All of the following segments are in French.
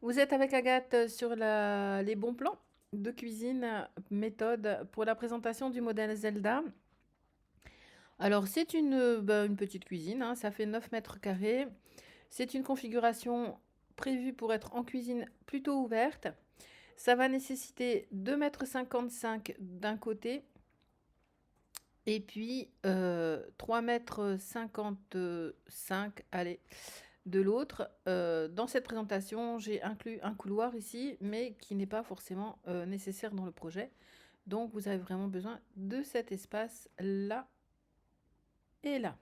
Vous êtes avec Agathe sur les bons plans de cuisine, méthode pour la présentation du modèle Zelda. Alors, c'est une petite cuisine, hein, ça fait 9 mètres carrés. C'est une configuration prévue pour être en cuisine plutôt ouverte. Ça va nécessiter 2,55 m d'un côté et puis 3,55 m, allez, de l'autre. Dans cette présentation, j'ai inclus un couloir ici, mais qui n'est pas forcément nécessaire dans le projet. Donc, vous avez vraiment besoin de cet espace là et là.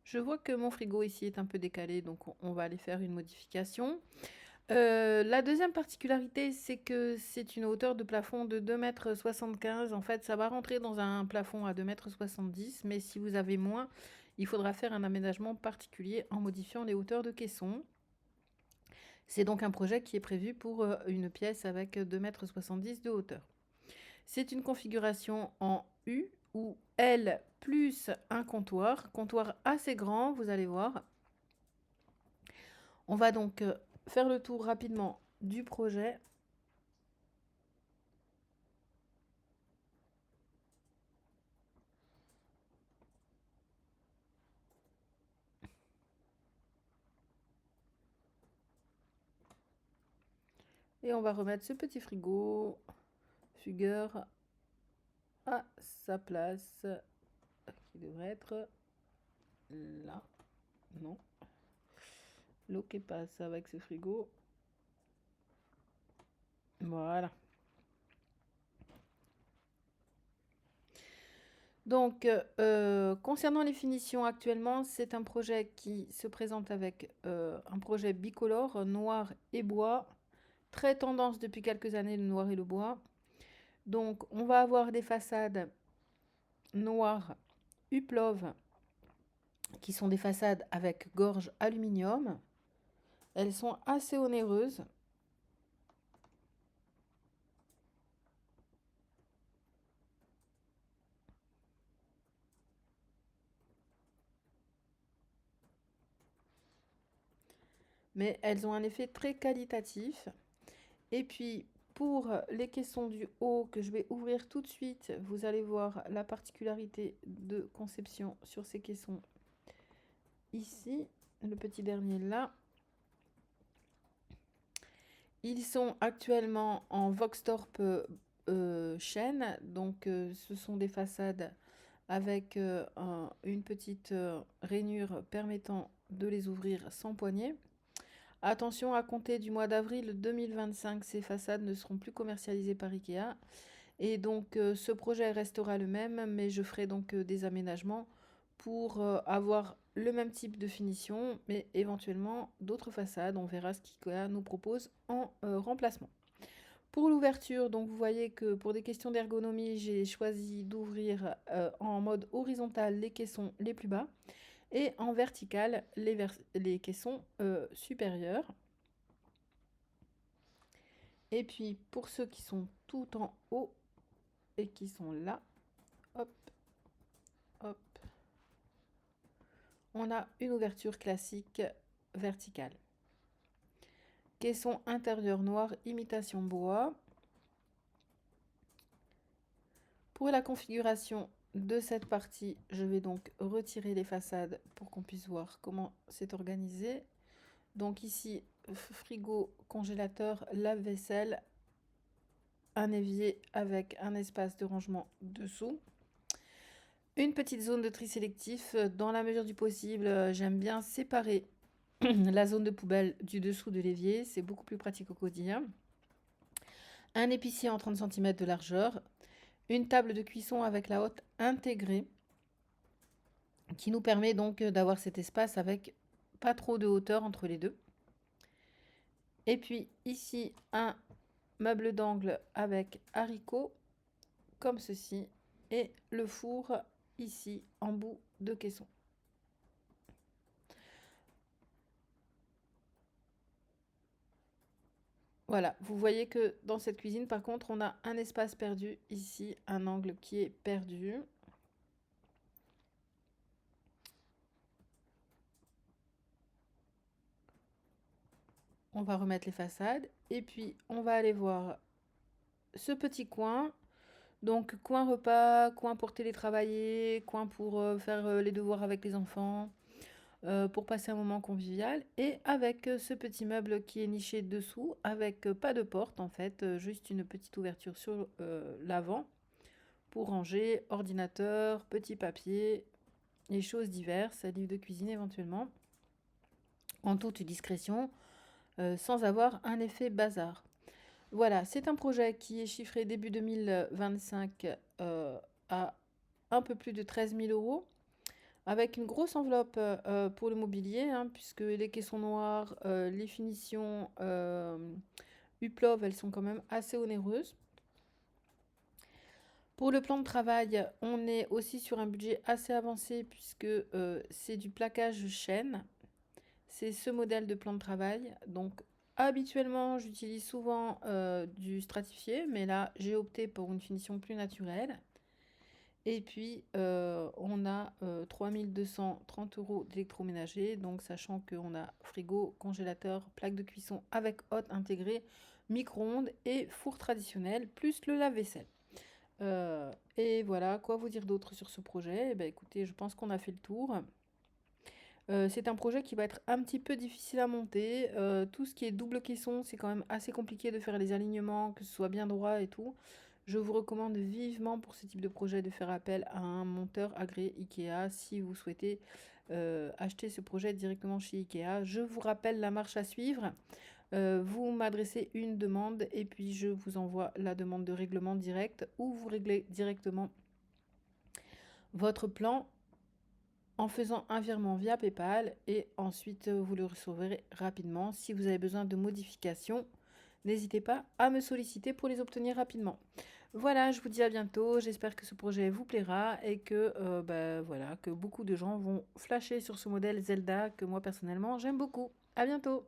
Je vois que mon frigo ici est un peu décalé, donc on va aller faire une modification. La deuxième particularité, c'est que c'est une hauteur de plafond de 2,75 m. En fait, ça va rentrer dans un plafond à 2,70 m, mais si vous avez moins, il faudra faire un aménagement particulier en modifiant les hauteurs de caisson. C'est donc un projet qui est prévu pour une pièce avec 2,70 m de hauteur. C'est une configuration en U ou L plus un comptoir assez grand, vous allez voir. On va donc faire le tour rapidement du projet. Et on va remettre ce petit frigo Fugger à sa place, qui devrait être là. Non. L'eau qui passe avec ce frigo. Voilà. Donc, concernant les finitions actuellement, c'est un projet qui se présente avec un projet bicolore, noir et bois. Très tendance depuis quelques années, le noir et le bois. Donc, on va avoir des façades noires Uplov, qui sont des façades avec gorge aluminium. Elles sont assez onéreuses. Mais elles ont un effet très qualitatif. Et puis, pour les caissons du haut que je vais ouvrir tout de suite, vous allez voir la particularité de conception sur ces caissons ici. Le petit dernier là. Ils sont actuellement en Voxtorp chêne. Donc, ce sont des façades avec une petite rainure permettant de les ouvrir sans poignée. Attention, à compter du mois d'avril 2025, ces façades ne seront plus commercialisées par Ikea. Et donc, ce projet restera le même, mais je ferai donc des aménagements pour avoir le même type de finition, mais éventuellement d'autres façades. On verra ce qu'IKEA nous propose en remplacement. Pour l'ouverture, donc vous voyez que pour des questions d'ergonomie, j'ai choisi d'ouvrir en mode horizontal les caissons les plus bas et en vertical les caissons supérieurs. Et puis pour ceux qui sont tout en haut et qui sont là, hop, hop, on a une ouverture classique verticale. Caisson intérieur noir, imitation bois. Pour la configuration de cette partie, je vais donc retirer les façades pour qu'on puisse voir comment c'est organisé. Donc ici, frigo, congélateur, lave-vaisselle, un évier avec un espace de rangement dessous. Une petite zone de tri sélectif. Dans la mesure du possible, j'aime bien séparer la zone de poubelle du dessous de l'évier. C'est beaucoup plus pratique au quotidien. Un épicier en 30 cm de largeur. Une table de cuisson avec la hotte intégrée qui nous permet donc d'avoir cet espace avec pas trop de hauteur entre les deux. Et puis ici, un meuble d'angle avec haricots, comme ceci, et le four ici en bout de caisson. Voilà, vous voyez que dans cette cuisine, par contre, on a un espace perdu ici, un angle qui est perdu. on va remettre les façades. Et puis, on va aller voir ce petit coin. Donc, coin repas, coin pour télétravailler, coin pour faire les devoirs avec les enfants, pour passer un moment convivial. Et avec ce petit meuble qui est niché dessous, avec pas de porte en fait, juste une petite ouverture sur l'avant pour ranger ordinateur, petits papiers, les choses diverses, livres de cuisine éventuellement, en toute discrétion, sans avoir un effet bazar. Voilà, c'est un projet qui est chiffré début 2025 à un peu plus de 13 000 euros, avec une grosse enveloppe pour le mobilier, hein, puisque les caissons noirs, les finitions Huplov, elles sont quand même assez onéreuses. Pour le plan de travail, on est aussi sur un budget assez avancé, puisque c'est du plaquage chêne. C'est ce modèle de plan de travail. Donc, habituellement, j'utilise souvent du stratifié, mais là, j'ai opté pour une finition plus naturelle. Et puis, on a 3 230 euros d'électroménager, donc sachant qu'on a frigo, congélateur, plaque de cuisson avec hotte intégrée, micro-ondes et four traditionnel, plus le lave-vaisselle. Et voilà, quoi vous dire d'autre sur ce projet? Eh ben, écoutez, je pense qu'on a fait le tour. C'est un projet qui va être un petit peu difficile à monter. Tout ce qui est double caisson, c'est quand même assez compliqué de faire les alignements, que ce soit bien droit et tout. Je vous recommande vivement pour ce type de projet de faire appel à un monteur agréé IKEA si vous souhaitez acheter ce projet directement chez IKEA. Je vous rappelle la marche à suivre. Vous m'adressez une demande et puis je vous envoie la demande de règlement direct ou vous réglez directement votre plan en faisant un virement via PayPal et ensuite vous le recevrez rapidement. Si vous avez besoin de modifications, n'hésitez pas à me solliciter pour les obtenir rapidement. Voilà, je vous dis à bientôt. J'espère que ce projet vous plaira et que, voilà, que beaucoup de gens vont flasher sur ce modèle Zelda que moi personnellement j'aime beaucoup. À bientôt!